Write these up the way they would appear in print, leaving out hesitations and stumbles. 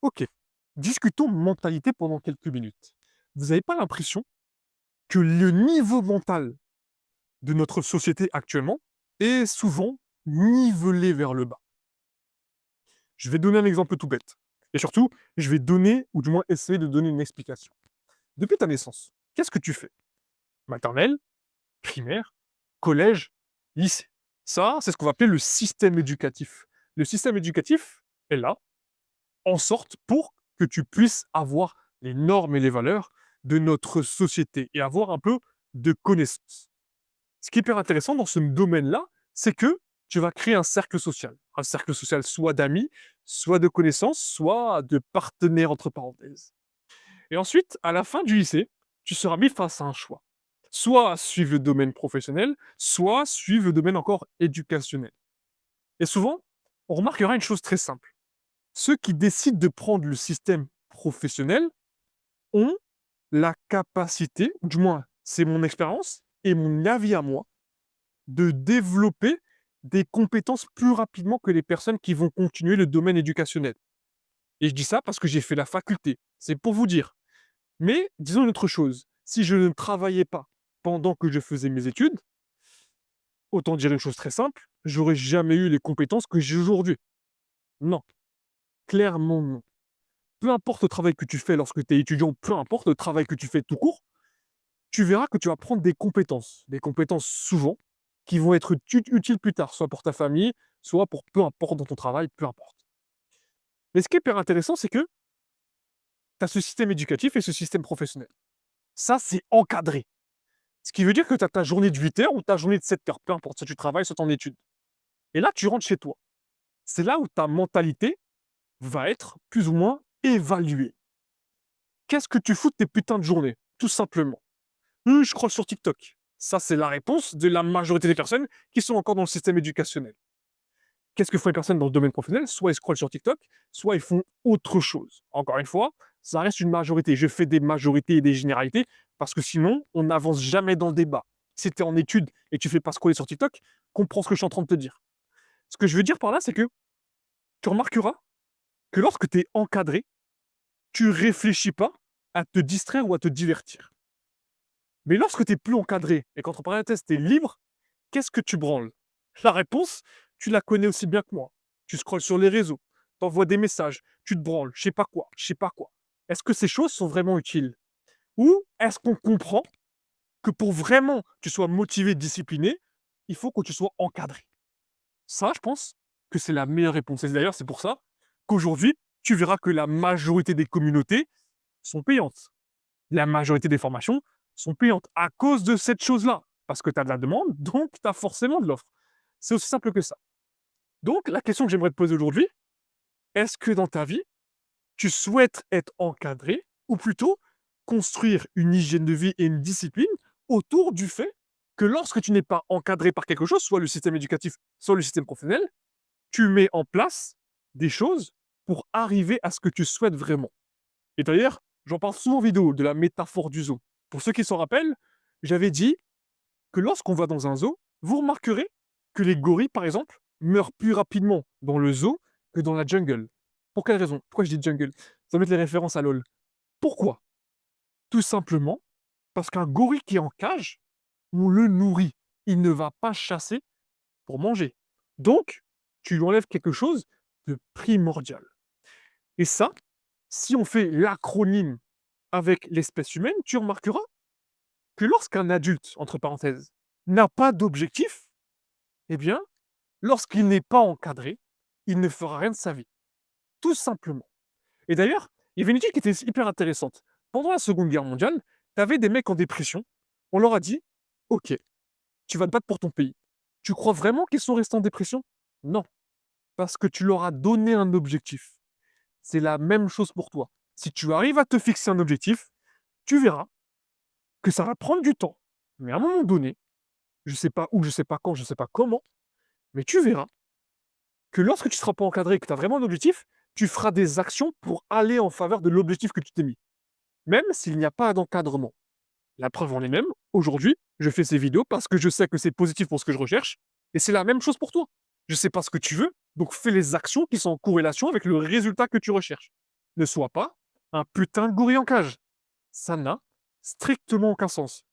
Ok, discutons mentalité pendant quelques minutes. Vous n'avez pas l'impression que le niveau mental de notre société actuellement est souvent nivelé vers le bas? Je vais donner un exemple tout bête. Et surtout, je vais donner, ou du moins essayer de donner une explication. Depuis ta naissance, qu'est-ce que tu fais? Maternelle, primaire, collège, lycée. Ça, c'est ce qu'on va appeler le système éducatif. Le système éducatif est là, en sorte pour que tu puisses avoir les normes et les valeurs de notre société et avoir un peu de connaissances. Ce qui est hyper intéressant dans ce domaine-là, c'est que tu vas créer un cercle social. Un cercle social soit d'amis, soit de connaissances, soit de partenaires entre parenthèses. Et ensuite, à la fin du lycée, tu seras mis face à un choix. Soit suivre le domaine professionnel, soit suivre le domaine encore éducationnel. Et souvent, on remarquera une chose très simple. Ceux qui décident de prendre le système professionnel ont la capacité, ou du moins c'est mon expérience et mon avis à moi, de développer des compétences plus rapidement que les personnes qui vont continuer le domaine éducationnel. Et je dis ça parce que j'ai fait la faculté. C'est pour vous dire. Mais disons une autre chose. Si je ne travaillais pas pendant que je faisais mes études, autant dire une chose très simple, j'aurais jamais eu les compétences que j'ai aujourd'hui. Non, clairement non. Peu importe le travail que tu fais lorsque tu es étudiant, peu importe le travail que tu fais tout court, tu verras que tu vas prendre des compétences. Des compétences souvent qui vont être utiles plus tard, soit pour ta famille, soit pour peu importe dans ton travail, peu importe. Mais ce qui est hyper intéressant, c'est que tu as ce système éducatif et ce système professionnel. Ça, c'est encadré. Ce qui veut dire que tu as ta journée de 8 heures ou ta journée de 7 heures, peu importe, si tu travailles, soit en études. Et là, tu rentres chez toi. C'est là où ta mentalité va être plus ou moins évaluée. Qu'est-ce que tu fous de tes putains de journées? Tout simplement. Je scrolle sur TikTok. Ça, c'est la réponse de la majorité des personnes qui sont encore dans le système éducationnel. Qu'est-ce que font les personnes dans le domaine professionnel? Soit ils scrollent sur TikTok, soit ils font autre chose. Encore une fois, ça reste une majorité. Je fais des majorités et des généralités parce que sinon, on n'avance jamais dans le débat. Si tu es en études et que tu fais pas scroller sur TikTok, comprends ce que je suis en train de te dire. Ce que je veux dire par là, c'est que tu remarqueras que lorsque tu es encadré, tu réfléchis pas à te distraire ou à te divertir. Mais lorsque tu es plus encadré et qu'entre parenthèses, tu es libre, qu'est-ce que tu branles? La réponse, tu la connais aussi bien que moi. Tu scrolles sur les réseaux, t'envoies des messages, tu te branles, je sais pas quoi, je sais pas quoi. Est-ce que ces choses sont vraiment utiles? Ou est-ce qu'on comprend que pour vraiment que tu sois motivé, discipliné, il faut que tu sois encadré? Ça, je pense que c'est la meilleure réponse. Et d'ailleurs, c'est pour ça qu'aujourd'hui, tu verras que la majorité des communautés sont payantes. La majorité des formations sont payantes à cause de cette chose-là. Parce que tu as de la demande, donc tu as forcément de l'offre. C'est aussi simple que ça. Donc, la question que j'aimerais te poser aujourd'hui, est-ce que dans ta vie, tu souhaites être encadré ou plutôt construire une hygiène de vie et une discipline autour du fait que lorsque tu n'es pas encadré par quelque chose, soit le système éducatif, soit le système professionnel, tu mets en place des choses pour arriver à ce que tu souhaites vraiment. Et d'ailleurs, j'en parle souvent en vidéo de la métaphore du zoo. Pour ceux qui s'en rappellent, j'avais dit que lorsqu'on va dans un zoo, vous remarquerez que les gorilles, par exemple, meurent plus rapidement dans le zoo que dans la jungle. Pour quelle raison? Pourquoi je dis jungle? Ça va mettre les références à LoL. Pourquoi? Tout simplement parce qu'un gorille qui est en cage, on le nourrit. Il ne va pas chasser pour manger. Donc, tu lui enlèves quelque chose de primordial. Et ça, si on fait l'acronyme avec l'espèce humaine, tu remarqueras que lorsqu'un adulte, entre parenthèses, n'a pas d'objectif, eh bien, lorsqu'il n'est pas encadré, il ne fera rien de sa vie. Tout simplement. Et d'ailleurs, il y avait une étude qui était hyper intéressante. Pendant la Seconde Guerre mondiale, tu avais des mecs en dépression. On leur a dit, OK, tu vas te battre pour ton pays. Tu crois vraiment qu'ils sont restés en dépression? Non, parce que tu leur as donné un objectif. C'est la même chose pour toi. Si tu arrives à te fixer un objectif, tu verras que ça va prendre du temps. Mais à un moment donné, je ne sais pas où, je ne sais pas quand, je ne sais pas comment, mais tu verras que lorsque tu ne seras pas encadré et que tu as vraiment un objectif, tu feras des actions pour aller en faveur de l'objectif que tu t'es mis. Même s'il n'y a pas d'encadrement. La preuve en est même, aujourd'hui, je fais ces vidéos parce que je sais que c'est positif pour ce que je recherche, et c'est la même chose pour toi. Je sais pas ce que tu veux, donc fais les actions qui sont en corrélation avec le résultat que tu recherches. ne sois pas un putain de gorille en cage. Ça n'a strictement aucun sens.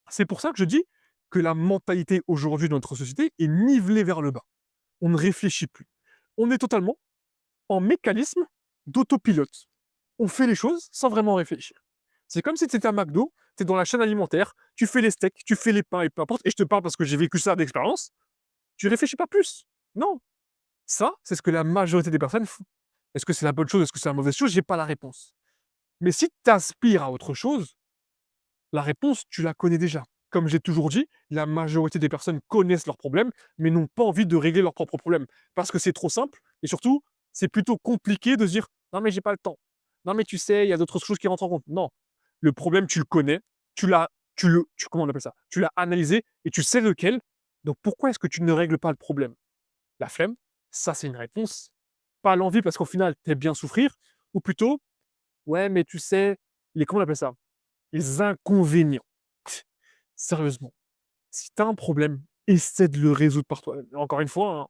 C'est pour ça que je dis que la mentalité aujourd'hui de notre société est nivelée vers le bas. On ne réfléchit plus. On est totalement en mécanisme d'autopilote. On fait les choses sans vraiment réfléchir. C'est comme si tu étais à McDo, tu es dans la chaîne alimentaire, tu fais les steaks, tu fais les pains et peu importe, et je te parle parce que j'ai vécu ça d'expérience, tu réfléchis pas plus. Non. Ça, c'est ce que la majorité des personnes font. Est-ce que c'est la bonne chose, est-ce que c'est la mauvaise chose? J'ai pas la réponse. Mais si tu aspires à autre chose, la réponse, tu la connais déjà. Comme j'ai toujours dit, la majorité des personnes connaissent leurs problèmes, mais n'ont pas envie de régler leurs propres problèmes. Parce que c'est trop simple, et surtout, c'est plutôt compliqué de se dire non, mais j'ai pas le temps. Non, mais tu sais, il y a d'autres choses qui rentrent en compte. Non. Le problème, tu le connais, comment on appelle ça? Tu l'as analysé et tu sais lequel. Donc pourquoi est-ce que tu ne règles pas le problème? La flemme, ça c'est une réponse. Pas l'envie parce qu'au final, tu aimes bien souffrir, ou plutôt, ouais, mais tu sais, comment on appelle ça? Les inconvénients. Sérieusement, si tu as un problème, essaie de le résoudre par toi-même. Encore une fois, hein,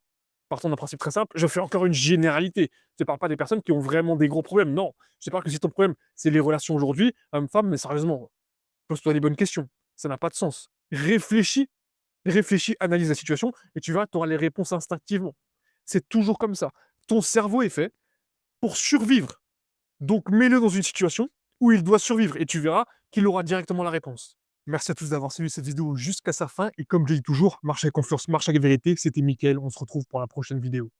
partons d'un principe très simple, je fais encore une généralité. Je ne parle pas des personnes qui ont vraiment des gros problèmes, non. Je te parle que si ton problème, c'est les relations aujourd'hui, homme-femme, mais sérieusement, pose-toi les bonnes questions. Ça n'a pas de sens. Réfléchis, analyse la situation et tu verras que tu auras les réponses instinctivement. C'est toujours comme ça. Ton cerveau est fait pour survivre. Donc mets-le dans une situation où il doit survivre et tu verras qu'il aura directement la réponse. Merci à tous d'avoir suivi cette vidéo jusqu'à sa fin et comme je dis toujours, marche avec confiance, marche avec vérité. C'était Mickaël, on se retrouve pour la prochaine vidéo.